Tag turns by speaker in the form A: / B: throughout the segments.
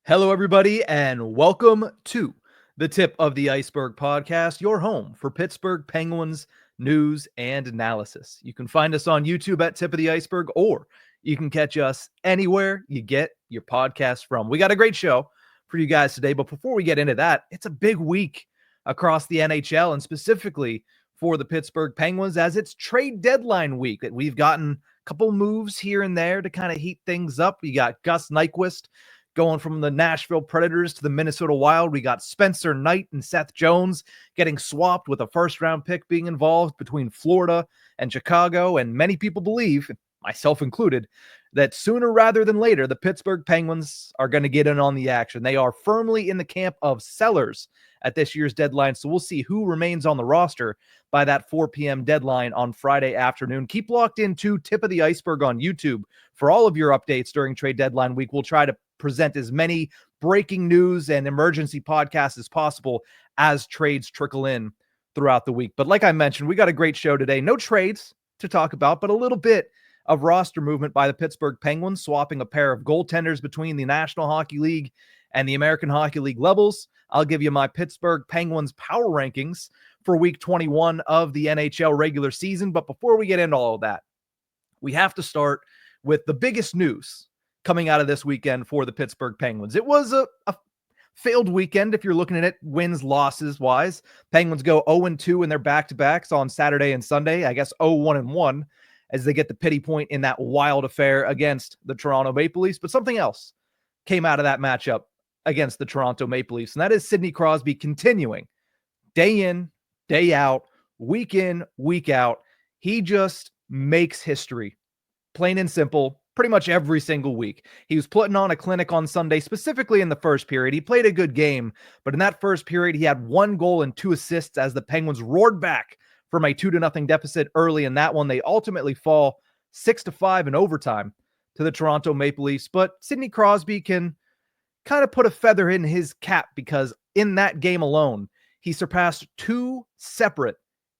A: Hello, everybody, and welcome to the Tip of the Ice-Burgh podcast, your home for Pittsburgh Penguins news and analysis. You can find us on YouTube at Tip of the Ice-Burgh, or you can catch us anywhere you get your podcast from. We got a great show for you guys today, but before we get into that, it's a big week across the NHL and specifically for the Pittsburgh Penguins as it's trade deadline week. We've gotten a couple moves here and there to kind of heat things up. We got Gus Nyquist going from the Nashville Predators to the Minnesota Wild. We got Spencer Knight and Seth Jones getting swapped with a first-round pick being involved between Florida and Chicago. And many people believe, myself included, that sooner rather than later, the Pittsburgh Penguins are going to get in on the action. They are firmly in the camp of sellers at this year's deadline. So we'll see who remains on the roster by that 4 p.m. deadline on Friday afternoon. Keep locked into Tip of the Ice-Burgh on YouTube for all of your updates during trade deadline week. We'll try to present as many breaking news and emergency podcasts as possible as trades trickle in throughout the week. But like I mentioned, we got a great show today. No trades to talk about, but a little bit of roster movement by the Pittsburgh Penguins, swapping a pair of goaltenders between the National Hockey League and the American Hockey League levels. I'll give you my Pittsburgh Penguins power rankings for week 21 of the NHL regular season. But before we get into all of that, we have to start with the biggest news coming out of this weekend for the Pittsburgh Penguins. It was a failed weekend if you're looking at it wins, losses wise. Penguins go 0-2 in their back-to-backs on Saturday and Sunday. I guess 0-1-1 as they get the pity point in that wild affair against the Toronto Maple Leafs. But something else came out of that matchup against the Toronto Maple Leafs, and that is Sidney Crosby continuing day in, day out, week in, week out. He just makes history, plain and simple, pretty much every single week. He was putting on a clinic on Sunday, specifically in the first period. He played a good game, but in that first period, he had 1 goal and 2 assists as the Penguins roared back from a 2-0 deficit early in that one. They ultimately fall 6-5 in overtime to the Toronto Maple Leafs, but Sidney Crosby can kind of put a feather in his cap because in that game alone, he surpassed 2 separate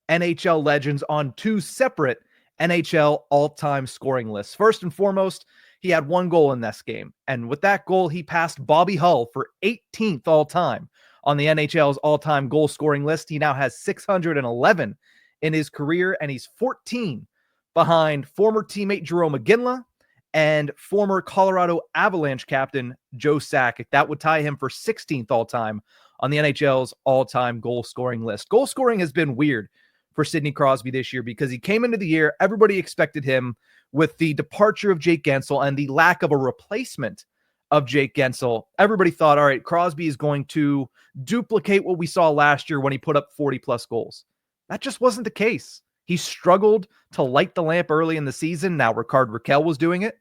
A: NHL legends on 2 separate NHL all-time scoring lists. First and foremost, he had 1 goal in this game. And with that goal, he passed Bobby Hull for 18th all-time on the NHL's all-time goal scoring list. He now has 611 in his career, and he's 14 behind former teammate Jarome Iginla and former Colorado Avalanche captain Joe Sakic. That would tie him for 16th all-time on the NHL's all-time goal scoring list. Goal scoring has been weird for Sidney Crosby this year because he came into the year, everybody expected him with the departure of Jake Guentzel and the lack of a replacement of Jake Guentzel. Everybody thought, all right, Crosby is going to duplicate what we saw last year when he put up 40-plus goals. That just wasn't the case. He struggled to light the lamp early in the season. Now Rickard Rakell was doing it.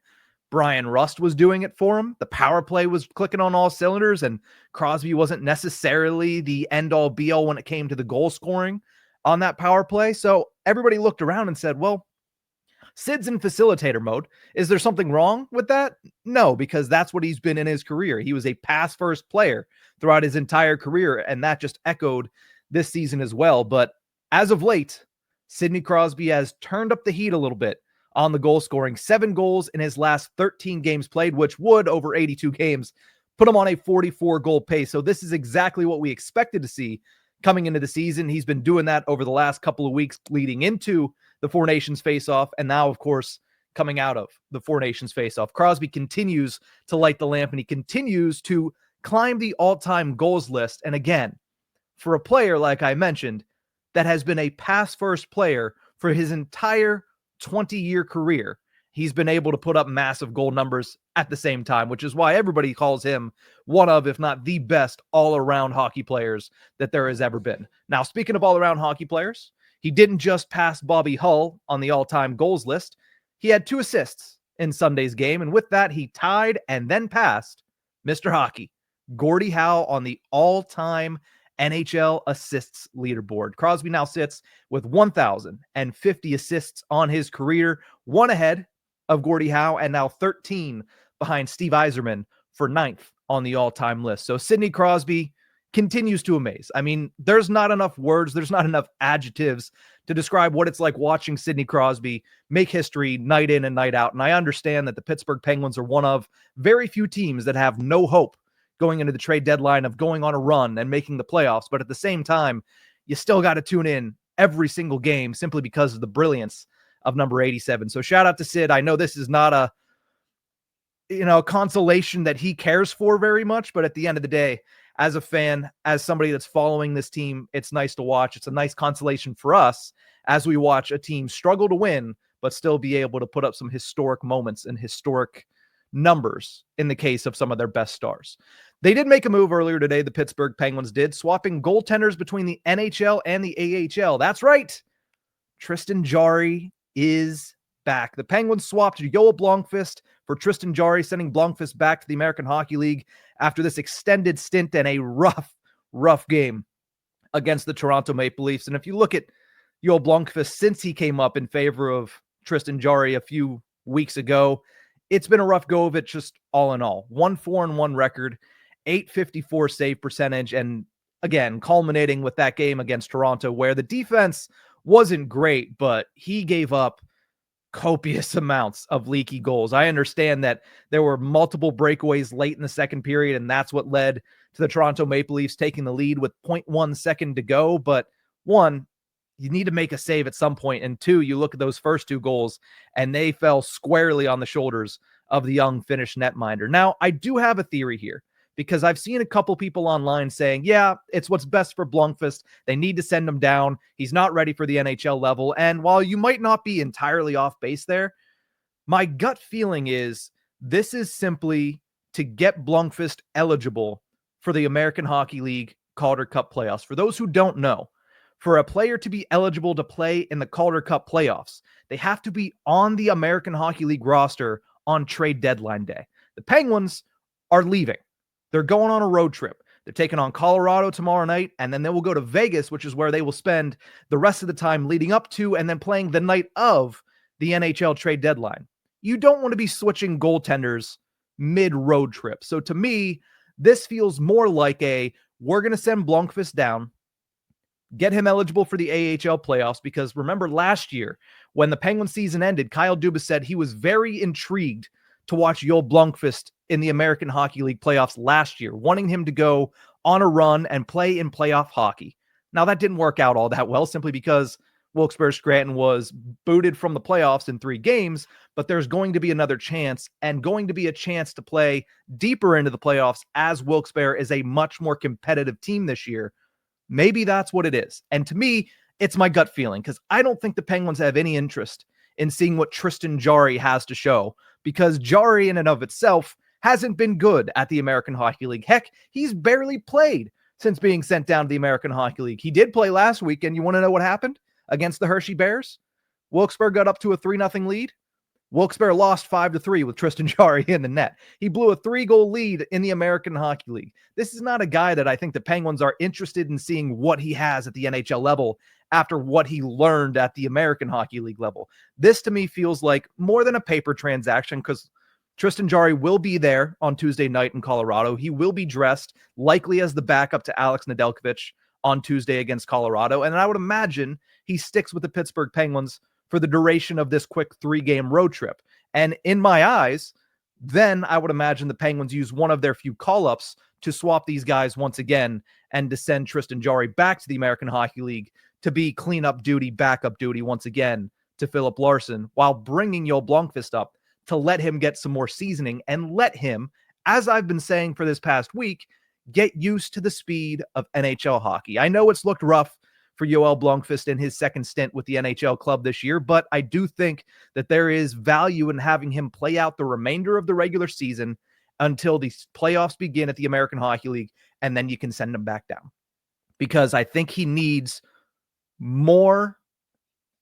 A: Brian Rust was doing it for him. The power play was clicking on all cylinders, and Crosby wasn't necessarily the end-all, be-all when it came to the goal scoring on that power play. So everybody looked around and said, well, Sid's in facilitator mode. Is there something wrong with that? No, because that's what he's been in his career. He was a pass-first player throughout his entire career, and that just echoed this season as well. But as of late, Sidney Crosby has turned up the heat a little bit on the goal scoring. 7 goals in his last 13 games played, which would, over 82 games, put him on a 44-goal pace. So this is exactly what we expected to see coming into the season. He's been doing that over the last couple of weeks leading into the Four Nations face-off, and now, of course, coming out of the Four Nations face-off. Crosby continues to light the lamp, and he continues to climb the all-time goals list. And again, for a player, like I mentioned, that has been a pass-first player for his entire 20-year career, he's been able to put up massive goal numbers at the same time, which is why everybody calls him one of, if not the best, all-around hockey players that there has ever been. Now, speaking of all-around hockey players, he didn't just pass Bobby Hull on the all-time goals list. He had 2 assists in Sunday's game, and with that, he tied and then passed Mr. Hockey, Gordie Howe, on the all-time NHL assists leaderboard. Crosby now sits with 1,050 assists on his career, 1 ahead of Gordie Howe, and now 13 behind Steve Yzerman for 9th on the all-time list. So Sidney Crosby continues to amaze. I mean, there's not enough words, there's not enough adjectives to describe what it's like watching Sidney Crosby make history night in and night out. And I understand that the Pittsburgh Penguins are one of very few teams that have no hope going into the trade deadline of going on a run and making the playoffs. But at the same time, you still got to tune in every single game simply because of the brilliance of number 87. So shout out to Sid. I know this is not a consolation that he cares for very much, but at the end of the day, as a fan, as somebody that's following this team, it's nice to watch. It's a nice consolation for us as we watch a team struggle to win, but still be able to put up some historic moments and historic numbers in the case of some of their best stars. They did make a move earlier today, the Pittsburgh Penguins did, swapping goaltenders between the NHL and the AHL. That's right. Tristan Jarry is back. The Penguins swapped Joel Blomqvist for Tristan Jarry, sending Blomqvist back to the American Hockey League after this extended stint and a rough game against the Toronto Maple Leafs. And if you look at Joel Blomqvist since he came up in favor of Tristan Jarry a few weeks ago, it's been a rough go of it just all in all. 1-4-1 record, .854 save percentage, and again, culminating with that game against Toronto where the defense wasn't great, but he gave up copious amounts of leaky goals. I understand that there were multiple breakaways late in the second period, and that's what led to the Toronto Maple Leafs taking the lead with 0.1 second to go. But one, you need to make a save at some point. And two, you look at those first two goals, and they fell squarely on the shoulders of the young Finnish netminder. Now, I do have a theory here, because I've seen a couple people online saying, yeah, it's what's best for Blomqvist. They need to send him down. He's not ready for the NHL level. And while you might not be entirely off base there, my gut feeling is this is simply to get Blomqvist eligible for the American Hockey League Calder Cup playoffs. For those who don't know, for a player to be eligible to play in the Calder Cup playoffs, they have to be on the American Hockey League roster on trade deadline day. The Penguins are leaving. They're going on a road trip. They're taking on Colorado tomorrow night, and then they will go to Vegas, which is where they will spend the rest of the time leading up to and then playing the night of the NHL trade deadline. You don't want to be switching goaltenders mid-road trip. So to me, this feels more like we're going to send Blomqvist down, get him eligible for the AHL playoffs, because remember last year when the Penguin season ended, Kyle Dubas said he was very intrigued to watch Joel Blomqvist in the American Hockey League playoffs last year, wanting him to go on a run and play in playoff hockey. Now, that didn't work out all that well, simply because Wilkes-Barre Scranton was booted from the playoffs in 3 games, but there's going to be another chance, and going to be a chance to play deeper into the playoffs, as Wilkes-Barre is a much more competitive team this year. Maybe that's what it is. And to me, it's my gut feeling, because I don't think the Penguins have any interest in seeing what Tristan Jarry has to show, because Jarry in and of itself hasn't been good at the American Hockey League. Heck, he's barely played since being sent down to the American Hockey League. He did play last week, and you want to know what happened against the Hershey Bears? Wilkes-Barre got up to a 3-0 lead. Wilkes-Barre lost 5-3 with Tristan Jarry in the net. He blew a 3-goal lead in the American Hockey League. This is not a guy that I think the Penguins are interested in seeing what he has at the NHL level after what he learned at the American Hockey League level. This to me feels like more than a paper transaction, because Tristan Jarry will be there on Tuesday night in Colorado. He will be dressed likely as the backup to Alex Nedeljkovic on Tuesday against Colorado. And I would imagine he sticks with the Pittsburgh Penguins for the duration of this quick 3-game road trip. And in my eyes, then I would imagine the Penguins use one of their few call-ups to swap these guys once again and to send Tristan Jarry back to the American Hockey League to be cleanup duty, backup duty once again to Philip Larson, while bringing Joel Blomqvist up to let him get some more seasoning and let him, as I've been saying for this past week, get used to the speed of NHL hockey. I know it's looked rough for Joel Blomqvist in his second stint with the NHL club this year, but I do think that there is value in having him play out the remainder of the regular season until the playoffs begin at the American Hockey League, and then you can send him back down. Because I think he needs more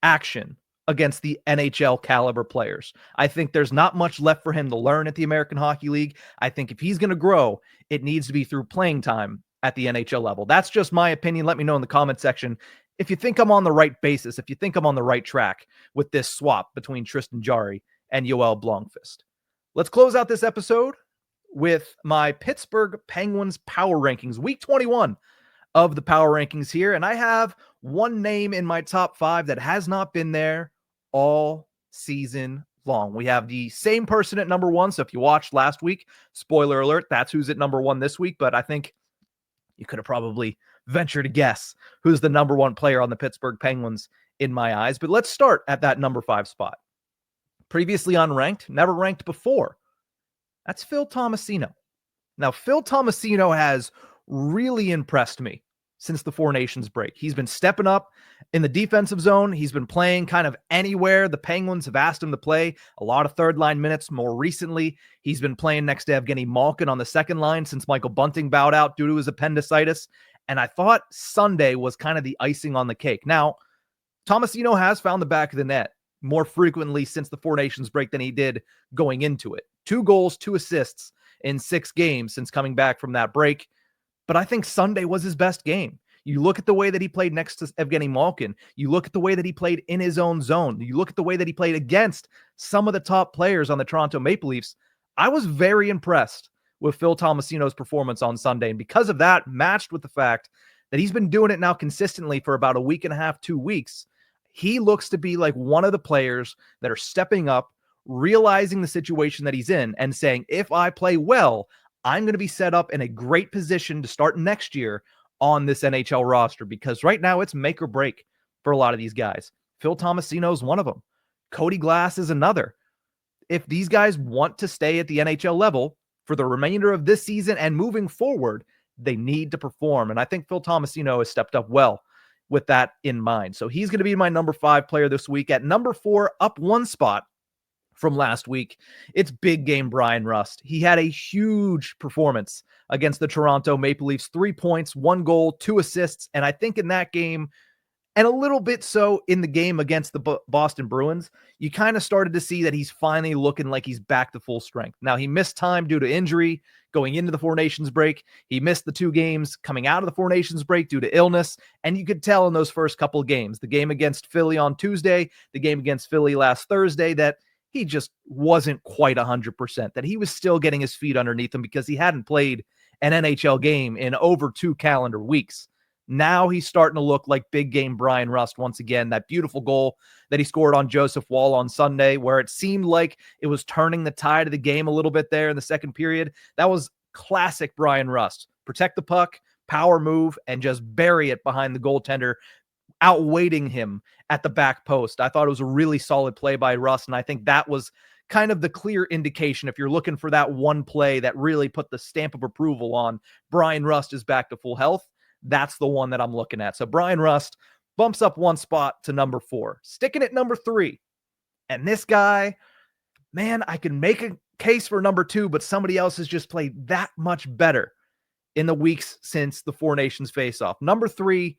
A: action against the NHL caliber players. I think there's not much left for him to learn at the American Hockey League. I think if he's going to grow, it needs to be through playing time at the NHL level. That's just my opinion. Let me know in the comment section if you think I'm on the right basis, if you think I'm on the right track with this swap between Tristan Jarry and Joel Blomqvist. Let's close out this episode with my Pittsburgh Penguins power rankings, week 21 of the power rankings here. And I have one name in my top 5 that has not been there all season long. We have the same person at number 1. So if you watched last week, spoiler alert, that's who's at number 1 this week. But I think you could have probably ventured to guess who's the number 1 player on the Pittsburgh Penguins in my eyes. But let's start at that number 5 spot. Previously unranked, never ranked before. That's Phil Tomasino. Now, Phil Tomasino has really impressed me since the Four Nations break. He's been stepping up in the defensive zone. He's been playing kind of anywhere the Penguins have asked him to play. A lot of third-line minutes. More recently, he's been playing next to Evgeni Malkin on the second line since Michael Bunting bowed out due to his appendicitis. And I thought Sunday was kind of the icing on the cake. Now, Tomasino has found the back of the net more frequently since the Four Nations break than he did going into it. 2 goals, 2 assists in 6 games since coming back from that break. But I think Sunday was his best game. You look at the way that he played next to Evgeni Malkin. You look at the way that he played in his own zone. You look at the way that he played against some of the top players on the Toronto Maple Leafs. I was very impressed with Phil Tomasino's performance on Sunday. And because of that, matched with the fact that he's been doing it now consistently for about a week and a half, 2 weeks, he looks to be like one of the players that are stepping up, realizing the situation that he's in and saying, if I play well, I'm going to be set up in a great position to start next year on this NHL roster, because right now it's make or break for a lot of these guys. Phil Tomasino is one of them. Cody Glass is another. If these guys want to stay at the NHL level for the remainder of this season and moving forward, they need to perform. And I think Phil Tomasino has stepped up well with that in mind. So he's going to be my number 5 player this week. At number 4, up 1 spot from last week, it's big game Brian Rust. He had a huge performance against the Toronto Maple Leafs. 3 points, 1 goal, 2 assists. And I think in that game, and a little bit so in the game against the Boston Bruins, you kind of started to see that he's finally looking like he's back to full strength. Now, he missed time due to injury going into the Four Nations break. He missed the 2 games coming out of the Four Nations break due to illness. And you could tell in those first couple of games, the game against Philly on Tuesday, the game against Philly last Thursday, that he just wasn't quite 100%, that he was still getting his feet underneath him because he hadn't played an NHL game in over 2 calendar weeks. Now he's starting to look like big game Brian Rust once again. That beautiful goal that he scored on Joseph Woll on Sunday, where it seemed like it was turning the tide of the game a little bit there in the second period. That was classic Brian Rust. Protect the puck, power move, and just bury it behind the goaltender, outweighting him at the back post. I thought it was a really solid play by Rust, and I think that was kind of the clear indication, if you're looking for that one play that really put the stamp of approval on Brian Rust is back to full health. That's the one that I'm looking at. So Brian Rust bumps up 1 spot to number 4. Sticking at number 3. And this guy, man, I can make a case for number 2, but somebody else has just played that much better in the weeks since the Four Nations face-off. Number 3,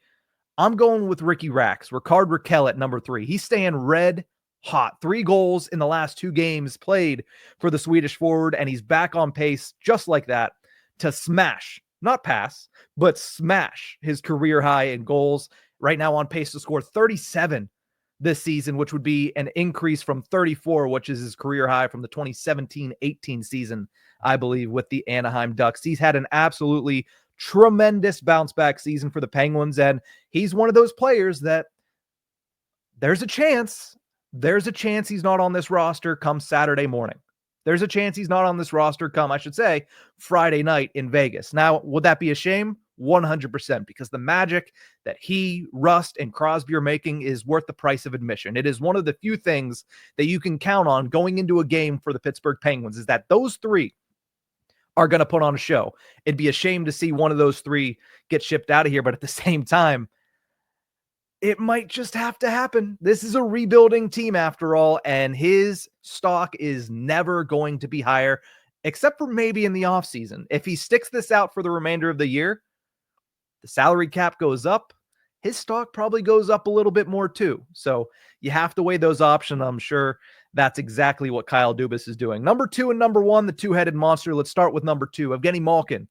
A: I'm going with Ricky Rax, Ricard Raquel at number 3. He's staying red hot. 3 goals in the last 2 games played for the Swedish forward, and he's back on pace just like that to smash, not pass, but smash his career high in goals. Right now on pace to score 37 this season, which would be an increase from 34, which is his career high from the 2017-18 season, I believe, with the Anaheim Ducks. He's had an absolutely tremendous bounce back season for the Penguins, and he's one of those players that there's a chance he's not on this roster come Saturday morning. There's a chance he's not on this roster come, I should say, Friday night in Vegas. Now, would that be a shame? 100%, because the magic that he, Rust, and Crosby are making is worth the price of admission. It is one of the few things that you can count on going into a game for the Pittsburgh Penguins, is that those 3 are going to put on a show. It'd be a shame to see one of those 3 get shipped out of here, but at the same time, it might just have to happen. This is a rebuilding team after all, and his stock is never going to be higher, except for maybe in the offseason. If he sticks this out for the remainder of the year, the salary cap goes up, his stock probably goes up a little bit more too. So you have to weigh those options. I'm sure that's exactly what Kyle Dubas is doing. Number 2 and number 1, the 2-headed monster. Let's start with number 2. Evgeni Malkin,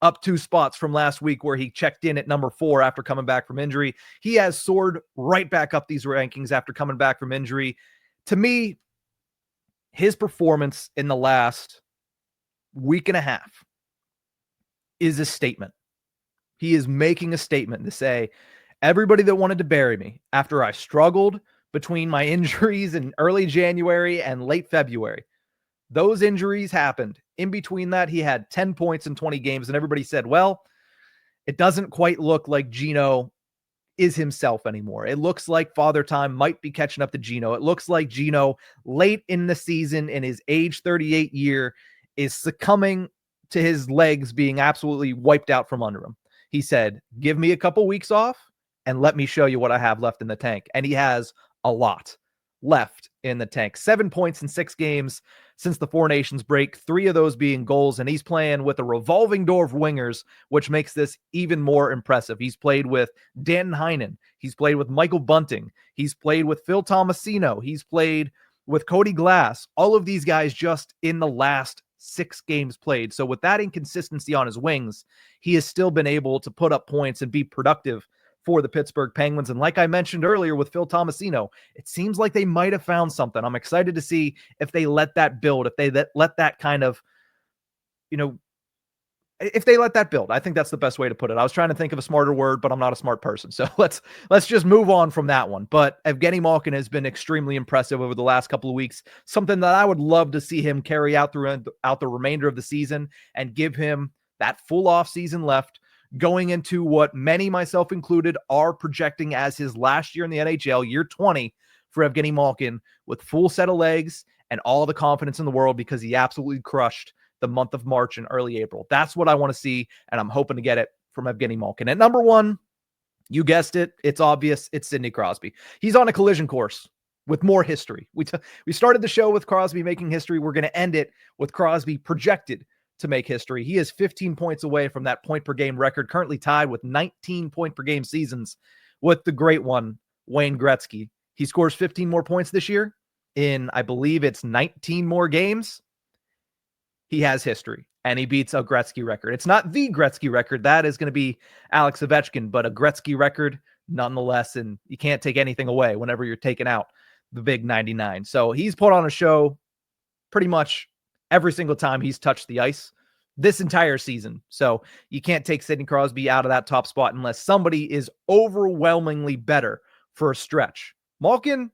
A: up 2 spots from last week where he checked in at number 4 after coming back from injury. He has soared right back up these rankings after coming back from injury. To me, his performance in the last week and a half is a statement. He is making a statement to say, everybody that wanted to bury me after I struggled between my injuries in early January and late February. Those injuries happened. In between that, he had 10 points in 20 games, and everybody said, well, it doesn't quite look like Gino is himself anymore. It looks like Father Time might be catching up to Gino. It looks like Gino, late in the season, in his age 38 year, is succumbing to his legs being absolutely wiped out from under him. He said, give me a couple weeks off and let me show you what I have left in the tank. And he has a lot left in the tank. 7 points in 6 games since the Four Nations break, 3 of those being goals, and he's playing with a revolving door of wingers, which makes this even more impressive. He's played with Dan Heinen. He's played with Michael Bunting. He's played with Phil Tomasino. He's played with Cody Glass. All of these guys just in the last 6 games played. So with that inconsistency on his wings, he has still been able to put up points and be productive for the Pittsburgh Penguins. And like I mentioned earlier with Phil Tomasino, it seems like they might have found something. I'm excited to see if they let that build, if they let that kind of, if they let that build. I think that's the best way to put it. I was trying to think of a smarter word, but I'm not a smart person. So let's just move on from that one. But Evgeni Malkin has been extremely impressive over the last couple of weeks, something that I would love to see him carry out throughout the remainder of the season and give him that full off season left, going into what many, myself included, are projecting as his last year in the NHL, year 20 for Evgeni Malkin, with full set of legs and all the confidence in the world, because he absolutely crushed the month of March and early April. That's what I want to see, and I'm hoping to get it from Evgeni Malkin. At number 1, you guessed it, it's obvious, it's Sidney Crosby. He's on a collision course with more history. We started the show with Crosby making history. We're going to end it with Crosby projected to make history. He is 15 points away from that point per game record, currently tied with 19 point per game seasons with the great one, Wayne Gretzky. He scores 15 more points this year in, I believe it's 19 more games. He has history, and he beats a Gretzky record. It's not the Gretzky record. That is going to be Alex Ovechkin, but a Gretzky record nonetheless, and you can't take anything away whenever you're taking out the big 99. So he's put on a show pretty much every single time he's touched the ice this entire season. So you can't take Sidney Crosby out of that top spot unless somebody is overwhelmingly better for a stretch. Malkin,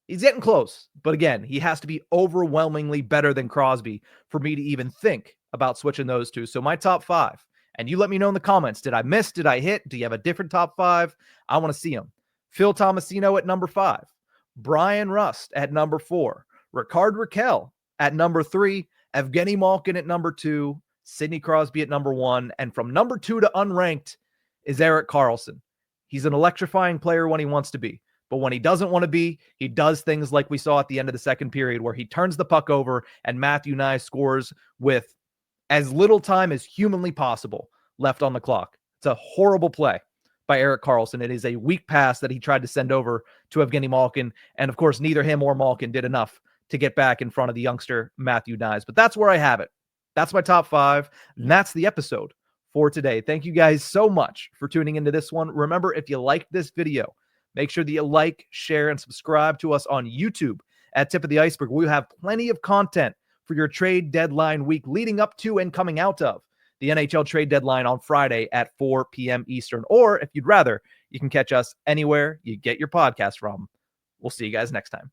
A: he's getting close, but again, he has to be overwhelmingly better than Crosby for me to even think about switching those two. So my top 5, and you let me know in the comments, did I miss, did I hit, do you have a different top 5? I want to see them. Phil Tomasino at number 5, Brian Rust at number 4, Ricard Raquel at number 3, Evgeni Malkin at number 2, Sidney Crosby at number 1, and from number 2 to unranked is Erik Karlsson. He's an electrifying player when he wants to be, but when he doesn't want to be, he does things like we saw at the end of the second period where he turns the puck over and Matthew Nye scores with as little time as humanly possible left on the clock. It's a horrible play by Erik Karlsson. It is a weak pass that he tried to send over to Evgeni Malkin, and of course, neither him or Malkin did enough to get back in front of the youngster Matthew Nyes. But that's where I have it. That's my top 5, and that's the episode for today. Thank you guys so much for tuning into this one. Remember, if you liked this video, make sure that you like, share, and subscribe to us on YouTube at Tip of the Ice-Burgh. We'll have plenty of content for your trade deadline week leading up to and coming out of the NHL trade deadline on Friday at 4 p.m. Eastern. Or if you'd rather, you can catch us anywhere you get your podcast from. We'll see you guys next time.